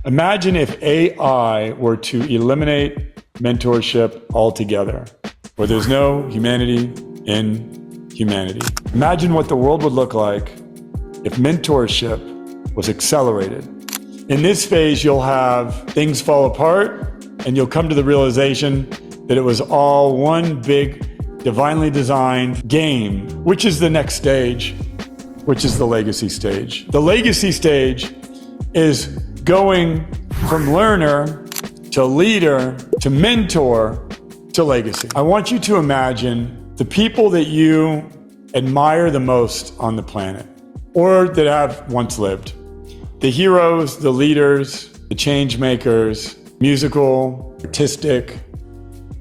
Imagine if AI were to eliminate mentorship altogether, where there's no humanity in humanity. Imagine what the world would look like if mentorship was accelerated. In this phase, you'll have things fall apart and you'll come to the realization that it was all one big, divinely designed game, which is the next stage, which is the legacy stage. The legacy stage is going from learner to leader to mentor to legacy. I want you to imagine the people that you admire the most on the planet, or that have once lived. The heroes, the leaders, the change makers, musical, artistic,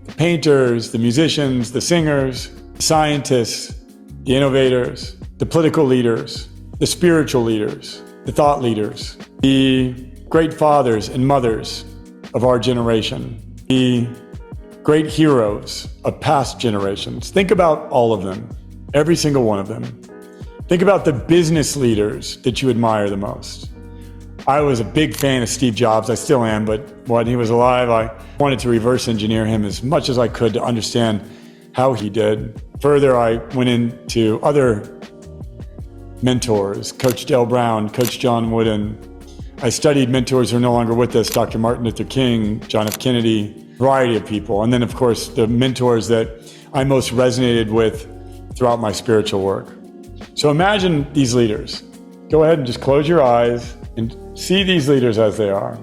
the painters, the musicians, the singers, the scientists, the innovators, the political leaders, the spiritual leaders, the thought leaders, the great fathers and mothers of our generation, the great heroes of past generations. Think about all of them, every single one of them. Think about the business leaders that you admire the most. I was a big fan of Steve Jobs, I still am, but when he was alive, I wanted to reverse engineer him as much as I could to understand how he did. Further, I went into other mentors, Coach Dale Brown, Coach John Wooden. I studied mentors who are no longer with us, Dr. Martin Luther King, John F. Kennedy, a variety of people. And then, of course, the mentors that I most resonated with throughout my spiritual work. So imagine these leaders. Go ahead and just close your eyes and see these leaders as they are.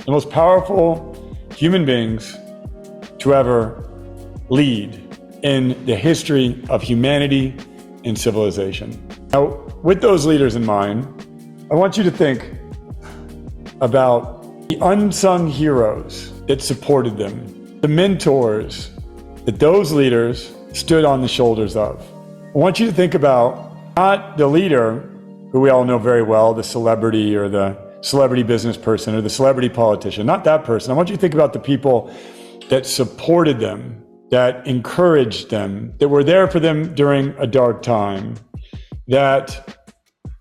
The most powerful human beings to ever lead in the history of humanity and civilization. Now, with those leaders in mind, I want you to think about the unsung heroes that supported them, the mentors that those leaders stood on the shoulders of. I want you to think about not the leader who we all know very well, the celebrity or the celebrity business person or the celebrity politician, not that person. I want you to think about the people that supported them, that encouraged them, that were there for them during a dark time, that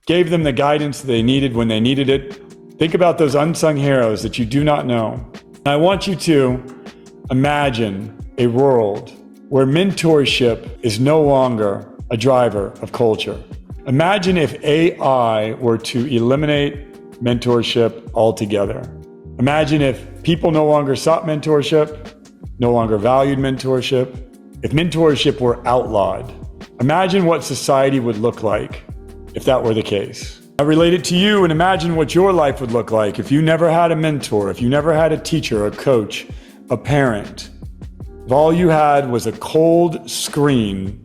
gave them the guidance they needed when they needed it. Think about those unsung heroes that you do not know. I want you to imagine a world where mentorship is no longer a driver of culture. Imagine if AI were to eliminate mentorship altogether. Imagine if people no longer sought mentorship, no longer valued mentorship, if mentorship were outlawed. Imagine what society would look like if that were the case. I relate it to you and imagine what your life would look like if you never had a mentor, if you never had a teacher, a coach, a parent. If all you had was a cold screen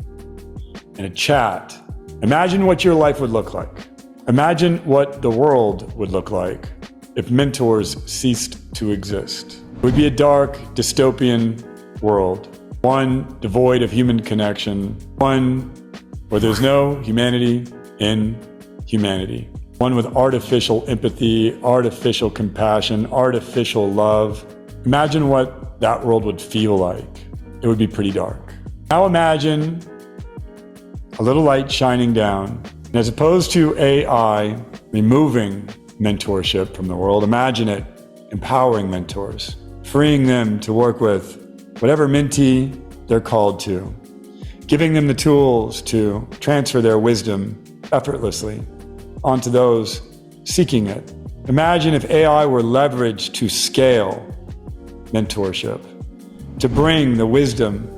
and a chat. Imagine what your life would look like. Imagine what the world would look like if mentors ceased to exist. It would be a dark, dystopian world, one devoid of human connection, one where there's no humanity in humanity, one with artificial empathy, artificial compassion, artificial love. Imagine what that world would feel like. It would be pretty dark. Now imagine a little light shining down. And as opposed to AI removing mentorship from the world, imagine it empowering mentors, freeing them to work with whatever mentee they're called to, giving them the tools to transfer their wisdom effortlessly onto those seeking it. Imagine if AI were leveraged to scale mentorship, to bring the wisdom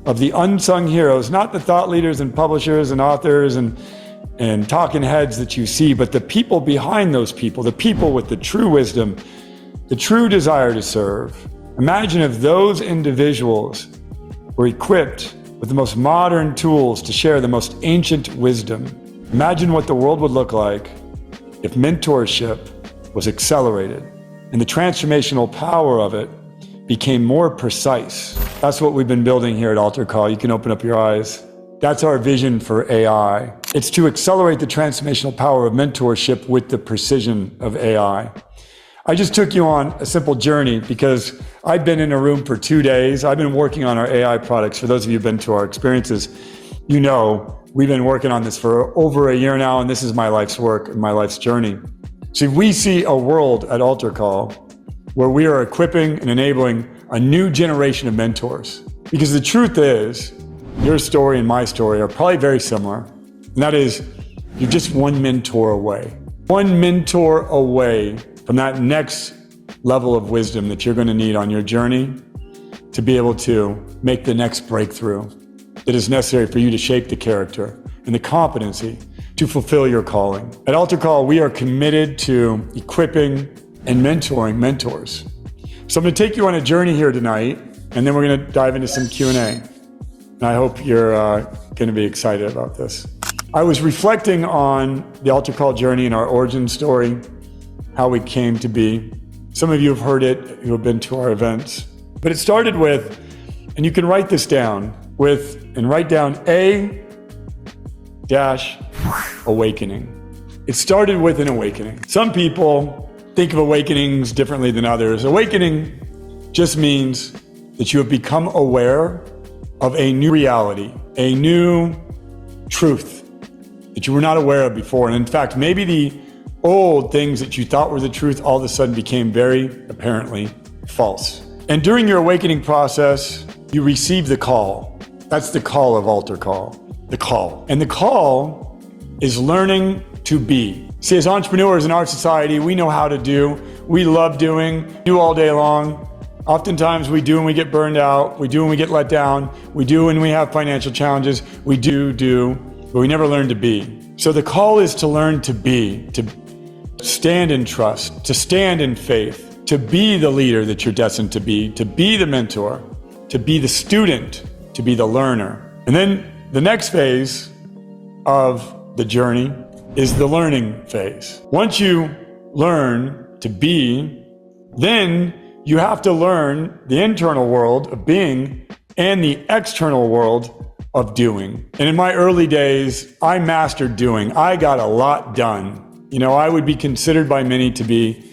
of the unsung heroes, not the thought leaders and publishers and authors and talking heads that you see, but the people behind those people, the people with the true wisdom, the true desire to serve. Imagine if those individuals were equipped with the most modern tools to share the most ancient wisdom. Imagine what the world would look like if mentorship was accelerated and the transformational power of it became more precise. That's what we've been building here at AlterCall. You can open up your eyes. That's our vision for AI. It's to accelerate the transformational power of mentorship with the precision of AI. I just took you on a simple journey because I've been in a room for 2 days. I've been working on our AI products. For those of you who've been to our experiences, you know we've been working on this for over a year now, and this is my life's work and my life's journey. See, we see a world at AlterCall where we are equipping and enabling a new generation of mentors. Because the truth is, your story and my story are probably very similar. And that is, you're just one mentor away. One mentor away from that next level of wisdom that you're going to need on your journey to be able to make the next breakthrough that is necessary for you to shape the character and the competency to fulfill your calling. At AlterCall, we are committed to equipping and mentoring mentors. So I'm going to take you on a journey here tonight, and then we're going to dive into some Q&A. And I hope you're going to be excited about this. I was reflecting on the AlterCall journey and our origin story, how we came to be. Some of you have heard it who have been to our events. But it started with, and you can write this down, write down awakening. It started with an awakening. Some people think of awakenings differently than others. Awakening just means that you have become aware of a new reality, a new truth that you were not aware of before. And in fact, maybe the old things that you thought were the truth all of a sudden became very apparently false. And during your awakening process, you receive the call. That's the call of AlterCall, the call. And the call is learning to be. See, as entrepreneurs in our society, we know how to do. We love doing, do all day long. Oftentimes we do when we get burned out. We do when we get let down. We do when we have financial challenges. We do, but we never learn to be. So the call is to learn to be, to stand in trust, to stand in faith, to be the leader that you're destined to be the mentor, to be the student, to be the learner. And then the next phase of the journey is the learning phase. Once you learn to be, then you have to learn the internal world of being and the external world of doing. And in my early days, I mastered doing. I got a lot done. You know, I would be considered by many to be,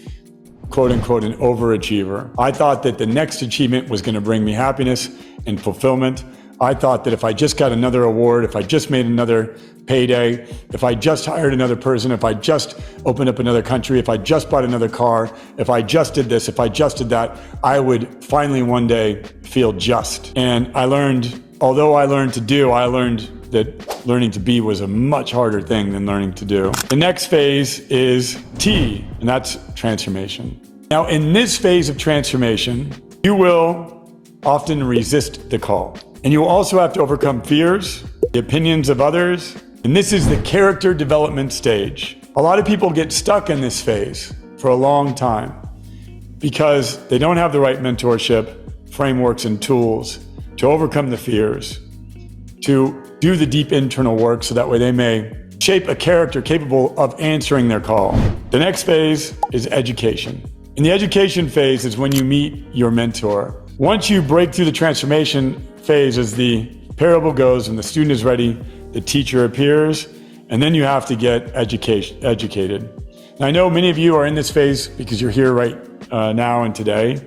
quote unquote, an overachiever. I thought that the next achievement was going to bring me happiness and fulfillment. I thought that if I just got another award, if I just made another payday, if I just hired another person, if I just opened up another country, if I just bought another car, if I just did this, if I just did that, I would finally one day feel just. And I learned, although I learned to do, I learned that learning to be was a much harder thing than learning to do. The next phase is T, and that's transformation. Now, in this phase of transformation, you will often resist the call. And you will also have to overcome fears, the opinions of others, and this is the character development stage. A lot of people get stuck in this phase for a long time because they don't have the right mentorship, frameworks, and tools to overcome the fears, to do the deep internal work so that way they may shape a character capable of answering their call. The next phase is education. And the education phase is when you meet your mentor. Once you break through the transformation phase, as the parable goes, when the student is ready, the teacher appears, and then you have to get educated. And I know many of you are in this phase because you're here right now and today.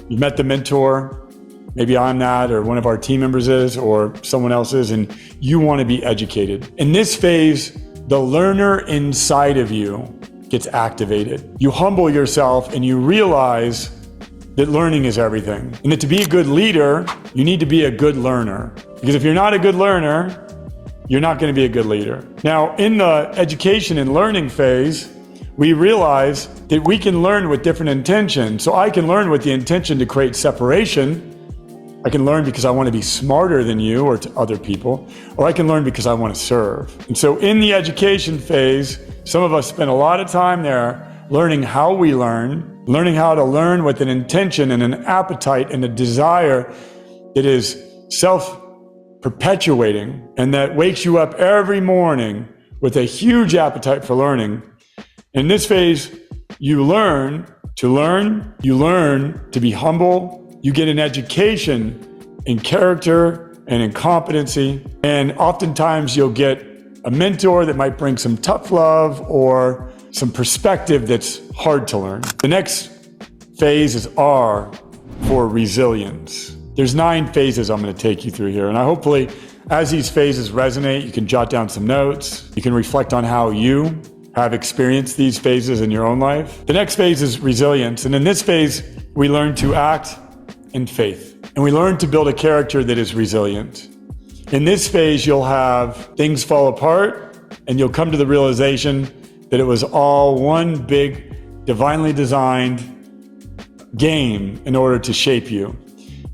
You've met the mentor, maybe I'm that, or one of our team members is, or someone else is, and you want to be educated. In this phase, the learner inside of you gets activated. You humble yourself and you realize that learning is everything. And that to be a good leader, you need to be a good learner. Because if you're not a good learner, you're not going to be a good leader. Now, in the education and learning phase, we realize that we can learn with different intentions. So I can learn with the intention to create separation. I can learn because I want to be smarter than you or to other people, or I can learn because I want to serve. And so in the education phase, some of us spend a lot of time there learning how we learning how to learn with an intention and an appetite and a desire that is self-perpetuating and that wakes you up every morning with a huge appetite for learning. In this phase, you learn to be humble, you get an education in character and in competency, and oftentimes you'll get a mentor that might bring some tough love or some perspective that's hard to learn. The next phase is R for resilience. There's 9 phases I'm going to take you through here, and hopefully as these phases resonate, you can jot down some notes. You can reflect on how you have experienced these phases in your own life. The next phase is resilience. And in this phase, we learn to act in faith. And we learn to build a character that is resilient. In this phase, you'll have things fall apart, and you'll come to the realization that it was all one big, divinely designed game in order to shape you.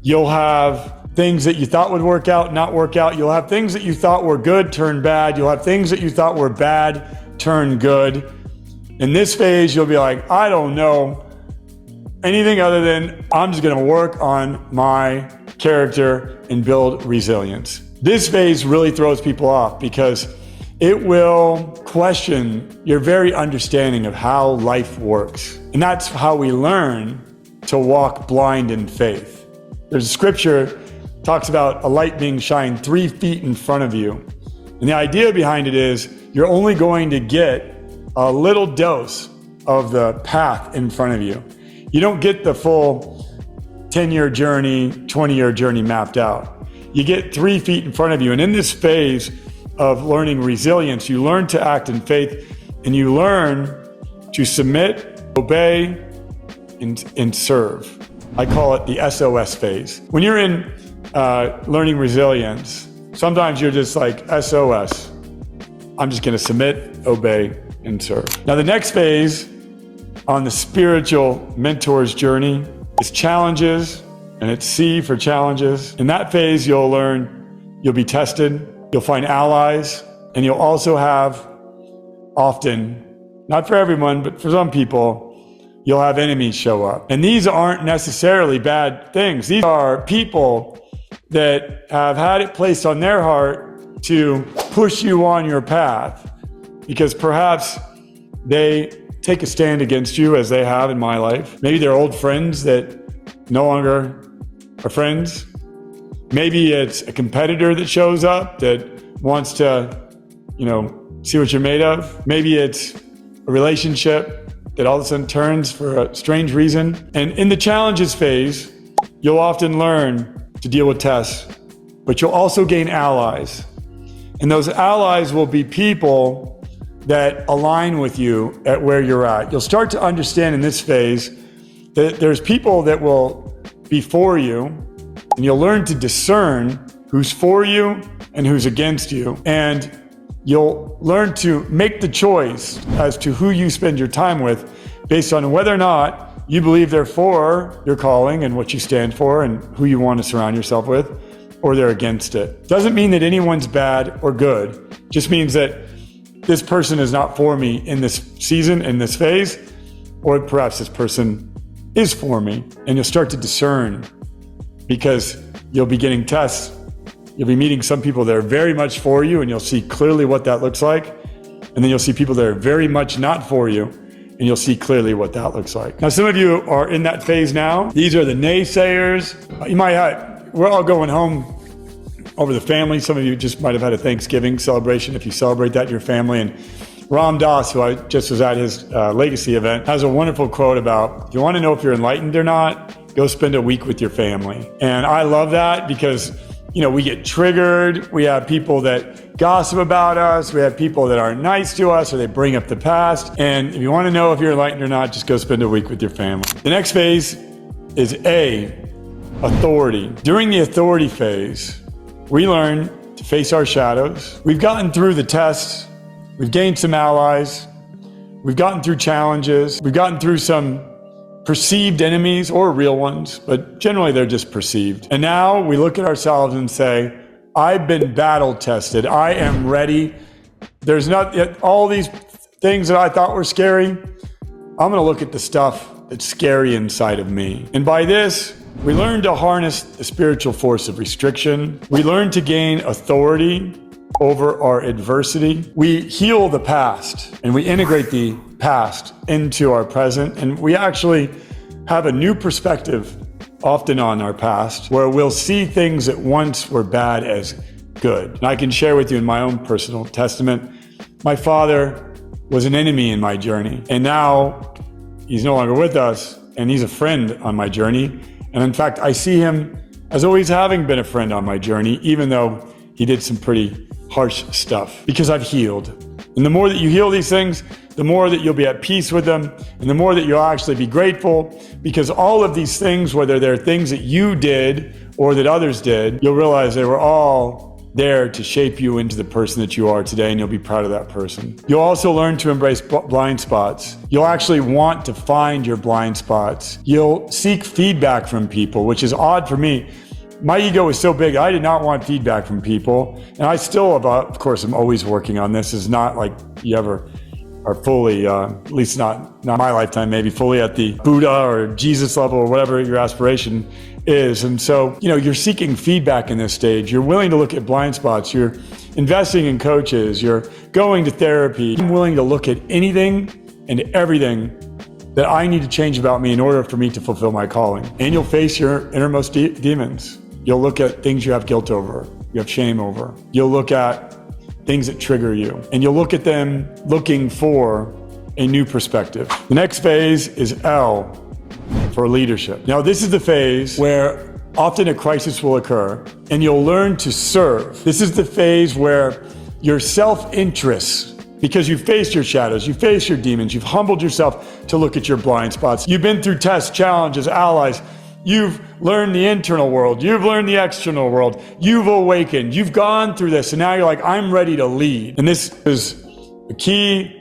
You'll have things that you thought would work out, not work out. You'll have things that you thought were good turn bad. You'll have things that you thought were bad turn good. In this phase, you'll be like, I don't know anything other than I'm just going to work on my character and build resilience. This phase really throws people off because it will question your very understanding of how life works. And that's how we learn to walk blind in faith. There's a scripture talks about a light being shined 3 feet in front of you. And the idea behind it is you're only going to get a little dose of the path in front of you. You don't get the full 10-year journey, 20-year journey mapped out. You get 3 feet in front of you. And in this phase of learning resilience, you learn to act in faith, and you learn to submit, obey, and serve. I call it the SOS phase. When you're in learning resilience, sometimes you're just like, SOS. I'm just going to submit, obey, and serve. Now, the next phase on the spiritual mentor's journey is challenges, and it's C for challenges. In that phase, you'll learn, you'll be tested, you'll find allies, and you'll also have often, not for everyone, but for some people, you'll have enemies show up. And these aren't necessarily bad things. These are people that have had it placed on their heart to push you on your path because perhaps they take a stand against you, as they have in my life. Maybe they're old friends that no longer are friends. Maybe it's a competitor that shows up that wants to, see what you're made of. Maybe it's a relationship that all of a sudden turns for a strange reason. And in the challenges phase, you'll often learn to deal with tests, but you'll also gain allies. And those allies will be people that align with you at where you're at. You'll start to understand in this phase that there's people that will be for you, and you'll learn to discern who's for you and who's against you. And you'll learn to make the choice as to who you spend your time with based on whether or not you believe they're for your calling and what you stand for and who you want to surround yourself with, or they're against it. Doesn't mean that anyone's bad or good. Just means that this person is not for me in this season, in this phase, or perhaps this person is for me. And you'll start to discern because you'll be getting tests. You'll be meeting some people that are very much for you, and you'll see clearly what that looks like. And then you'll see people that are very much not for you, and you'll see clearly what that looks like. Now, some of you are in that phase now. These are the naysayers. We're all going home over the family. Some of you just might have had a Thanksgiving celebration if you celebrate that in your family. And Ram Dass, who I just was at his legacy event, has a wonderful quote about, if you want to know if you're enlightened or not, go spend a week with your family. And I love that because we get triggered. We have people that gossip about us. We have people that aren't nice to us, or they bring up the past. And if you want to know if you're enlightened or not, just go spend a week with your family. The next phase is A, authority. During the authority phase, we learn to face our shadows. We've gotten through the tests. We've gained some allies. We've gotten through challenges. We've gotten through some perceived enemies or real ones, but generally they're just perceived. And now we look at ourselves and say, I've been battle tested. I am ready. There's not all these things that I thought were scary. I'm going to look at the stuff that's scary inside of me. And by this, we learn to harness the spiritual force of restriction. We learn to gain authority over our adversity. We heal the past and we integrate the past into our present. And we actually have a new perspective often on our past where we'll see things that once were bad as good. And I can share with you in my own personal testament, my father was an enemy in my journey. And now he's no longer with us and he's a friend on my journey. And in fact, I see him as always having been a friend on my journey, even though he did some pretty harsh stuff, because I've healed. And the more that you heal these things, the more that you'll be at peace with them, and the more that you'll actually be grateful, because all of these things, whether they're things that you did or that others did, you'll realize they were all there to shape you into the person that you are today, and you'll be proud of that person. You'll also learn to embrace blind spots. You'll actually want to find your blind spots. You'll seek feedback from people, which is odd for me. My ego was so big, I did not want feedback from people. And I still, of course, I'm always working on this. It's not like you ever are fully, at least not my lifetime, maybe fully at the Buddha or Jesus level or whatever your aspiration is. And so, you're seeking feedback in this stage. You're willing to look at blind spots. You're investing in coaches. You're going to therapy. I'm willing to look at anything and everything that I need to change about me in order for me to fulfill my calling. And you'll face your innermost demons. You'll look at things you have guilt over, you have shame over. You'll look at things that trigger you, and you'll look at them looking for a new perspective. The next phase is L, for leadership. Now, this is the phase where often a crisis will occur, and you'll learn to serve. This is the phase where your self-interest, because you've faced your shadows, you've faced your demons, you've humbled yourself to look at your blind spots. You've been through tests, challenges, allies. You've learned the internal world. You've learned the external world. You've awakened. You've gone through this, and now you're like, I'm ready to lead. And this is a key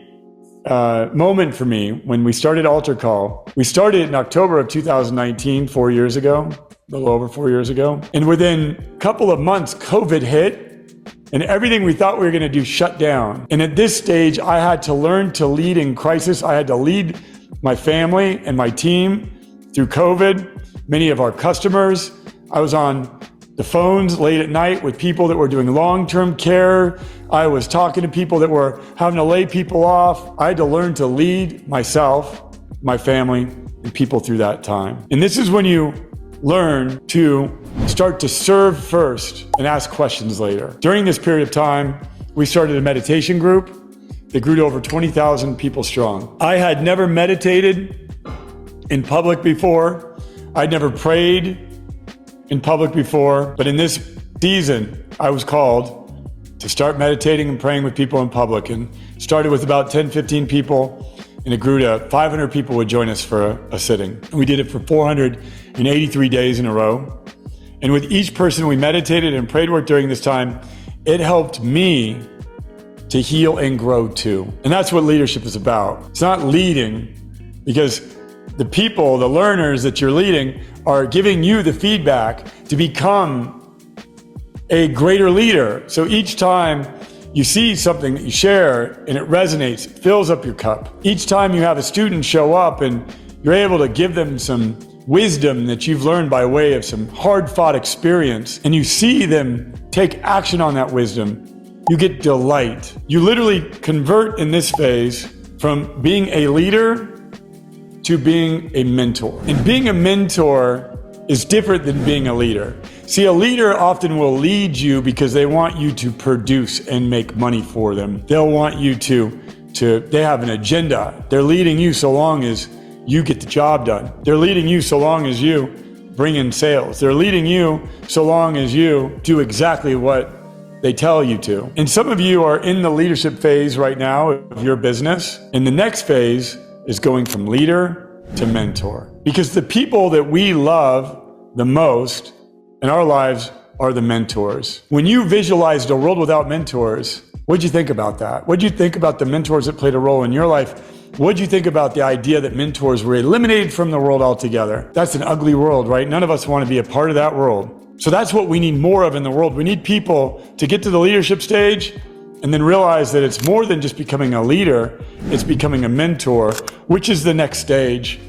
moment for me when we started AlterCall. We started in October of 2019, 4 years ago, a little over 4 years ago. And within a couple of months, COVID hit, and everything we thought we were going to do shut down. And at this stage, I had to learn to lead in crisis. I had to lead my family and my team through COVID. Many of our customers, I was on the phones late at night with people that were doing long-term care. I was talking to people that were having to lay people off. I had to learn to lead myself, my family, and people through that time. And this is when you learn to start to serve first and ask questions later. During this period of time, we started a meditation group that grew to over 20,000 people strong. I had never meditated in public before. I'd never prayed in public before, but in this season, I was called to start meditating and praying with people in public, and started with about 10, 15 people, and it grew to 500 people would join us for a sitting. And we did it for 483 days in a row. And with each person we meditated and prayed with during this time, it helped me to heal and grow too. And that's what leadership is about. It's not leading because the people, the learners that you're leading are giving you the feedback to become a greater leader. So each time you see something that you share and it resonates, it fills up your cup. Each time you have a student show up and you're able to give them some wisdom that you've learned by way of some hard-fought experience, and you see them take action on that wisdom, you get delight. You literally convert in this phase from being a leader to being a mentor. And being a mentor is different than being a leader. See, a leader often will lead you because they want you to produce and make money for them. They'll want you they have an agenda. They're leading you so long as you get the job done. They're leading you so long as you bring in sales. They're leading you so long as you do exactly what they tell you to. And some of you are in the leadership phase right now of your business. And the next phase is going from leader to mentor. Because the people that we love the most in our lives are the mentors. When you visualized a world without mentors, what'd you think about that? What'd you think about the mentors that played a role in your life? What'd you think about the idea that mentors were eliminated from the world altogether? That's an ugly world, right? None of us want to be a part of that world. So that's what we need more of in the world. We need people to get to the leadership stage and then realize that it's more than just becoming a leader, it's becoming a mentor, which is the next stage,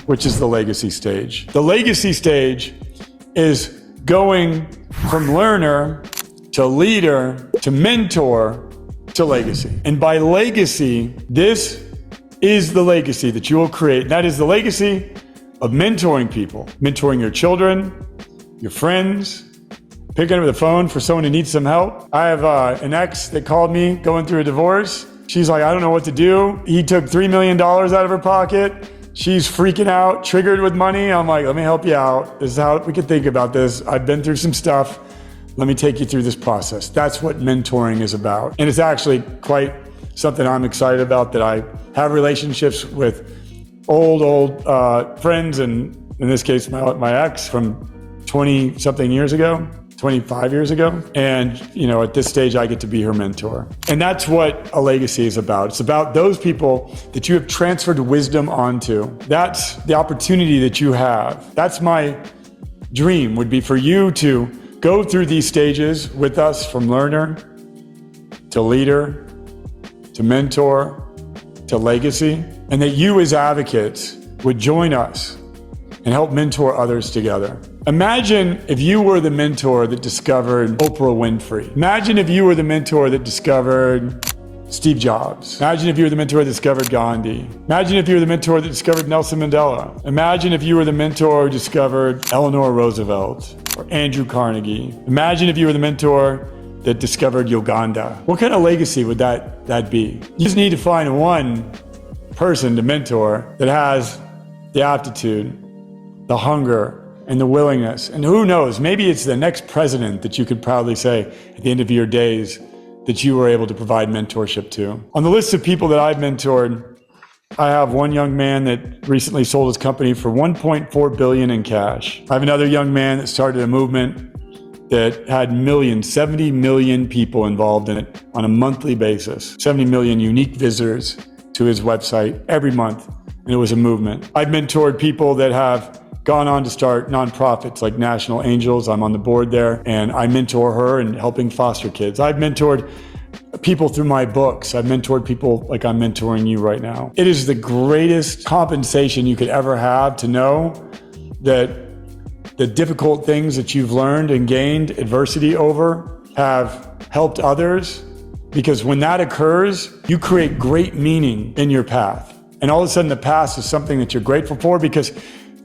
which is the legacy stage. The legacy stage is going from learner to leader to mentor to legacy. And by legacy, this is the legacy that you will create. And that is the legacy of mentoring people, mentoring your children, your friends, picking up the phone for someone who needs some help. I have an ex that called me going through a divorce. She's like, I don't know what to do. He took $3 million out of her pocket. She's freaking out, triggered with money. I'm like, let me help you out. This is how we can think about this. I've been through some stuff. Let me take you through this process. That's what mentoring is about. And it's actually quite something I'm excited about, that I have relationships with old friends, and in this case, my ex from 20 something years ago, 25 years ago. And, at this stage, I get to be her mentor. And that's what a legacy is about. It's about those people that you have transferred wisdom onto. That's the opportunity that you have. That's my dream, would be for you to go through these stages with us, from learner to leader to mentor to legacy, and that you as advocates would join us and help mentor others together. Imagine if you were the mentor that discovered Oprah Winfrey. Imagine if you were the mentor that discovered Steve Jobs. Imagine if you were the mentor that discovered Gandhi. Imagine if you were the mentor that discovered Nelson Mandela. Imagine if you were the mentor who discovered Eleanor Roosevelt or Andrew Carnegie. Imagine if you were the mentor that discovered Uganda. What kind of legacy would that be? You just need to find one person to mentor that has the aptitude, the hunger, and the willingness. And who knows, maybe it's the next president that you could proudly say at the end of your days that you were able to provide mentorship to. On the list of people that I've mentored, I have one young man that recently sold his company for $1.4 billion in cash. I have another young man that started a movement that had millions, 70 million people involved in it on a monthly basis, 70 million unique visitors to his website every month, and it was a movement. I've mentored people that have gone on to start nonprofits like National Angels. I'm on the board there, and I mentor her in helping foster kids. I've mentored people through my books. I've mentored people like I'm mentoring you right now. It is the greatest compensation you could ever have to know that the difficult things that you've learned and gained adversity over have helped others, because when that occurs, you create great meaning in your path. And all of a sudden the past is something that you're grateful for, because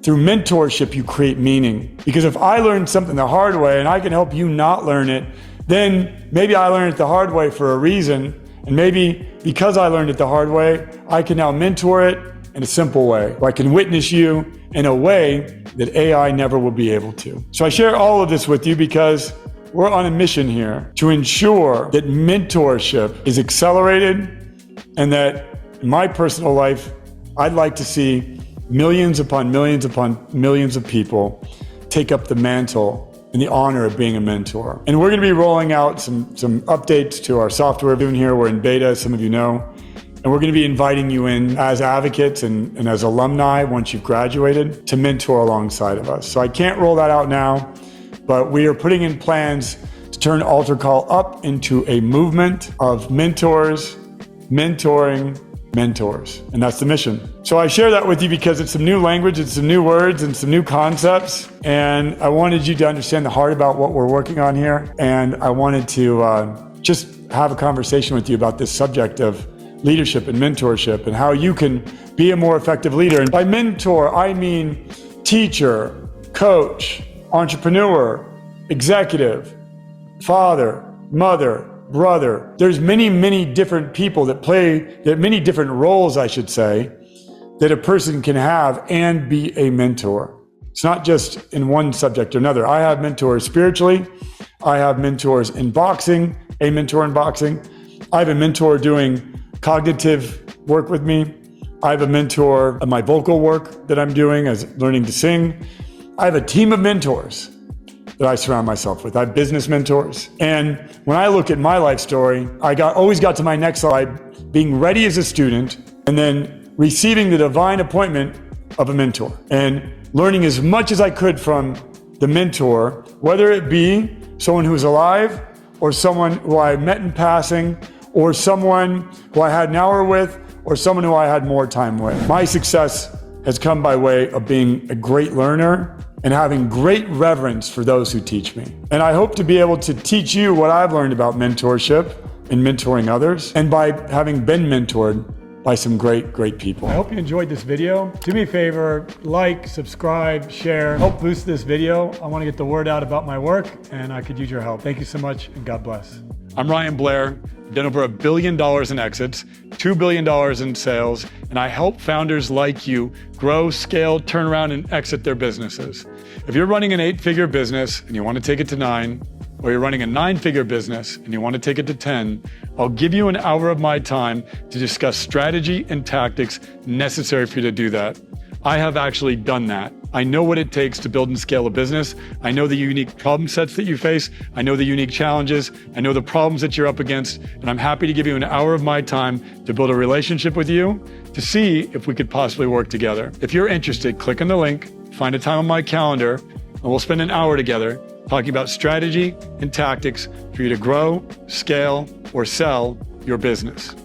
through mentorship, you create meaning. Because if I learned something the hard way and I can help you not learn it, then maybe I learned it the hard way for a reason. And maybe because I learned it the hard way, I can now mentor it in a simple way, where I can witness you in a way that AI never will be able to. So I share all of this with you because we're on a mission here to ensure that mentorship is accelerated, and that in my personal life, I'd like to see millions upon millions of people take up the mantle and the honor of being a mentor. And we're going to be rolling out some updates to our software. Doing here, we're in beta, some of you know, and we're going to be inviting you in as advocates and as alumni once you've graduated to mentor alongside of us. So I can't roll that out now, but we are putting in plans to turn AlterCall up into a movement of mentors, mentoring mentors. And that's the mission. So I share that with you because it's some new language, it's some new words and some new concepts. And I wanted you to understand the heart about what we're working on here. And I wanted to just have a conversation with you about this subject of leadership and mentorship and how you can be a more effective leader. And by mentor, I mean teacher, coach, entrepreneur, executive, father, mother, brother. There's many different people that many different roles, I should say, that a person can have and be a mentor. It's not just in one subject or another. I have mentors spiritually. I have mentors in boxing, a mentor in boxing. I have a mentor doing cognitive work with me. I have a mentor in my vocal work that I'm doing as learning to sing. I have a team of mentors that I surround myself with. I have business mentors. And when I look at my life story, I always got to my next slide being ready as a student and then receiving the divine appointment of a mentor and learning as much as I could from the mentor, whether it be someone who's alive or someone who I met in passing or someone who I had an hour with or someone who I had more time with. My success has come by way of being a great learner and having great reverence for those who teach me. And I hope to be able to teach you what I've learned about mentorship and mentoring others, and by having been mentored by some great people. I hope you enjoyed this video. Do me a favor, like, subscribe, share, help boost this video. I want to get the word out about my work, and I could use your help. Thank you so much, and God bless. I'm Ryan Blair. I've done over $1 billion in exits, $2 billion in sales, and I help founders like you grow, scale, turn around, and exit their businesses. If you're running an 8-figure business and you want to take it to 9, or you're running a 9-figure business and you want to take it to 10, I'll give you an hour of my time to discuss strategy and tactics necessary for you to do that. I have actually done that. I know what it takes to build and scale a business. I know the unique problem sets that you face. I know the unique challenges. I know the problems that you're up against. And I'm happy to give you an hour of my time to build a relationship with you to see if we could possibly work together. If you're interested, click on the link, find a time on my calendar, and we'll spend an hour together talking about strategy and tactics for you to grow, scale, or sell your business.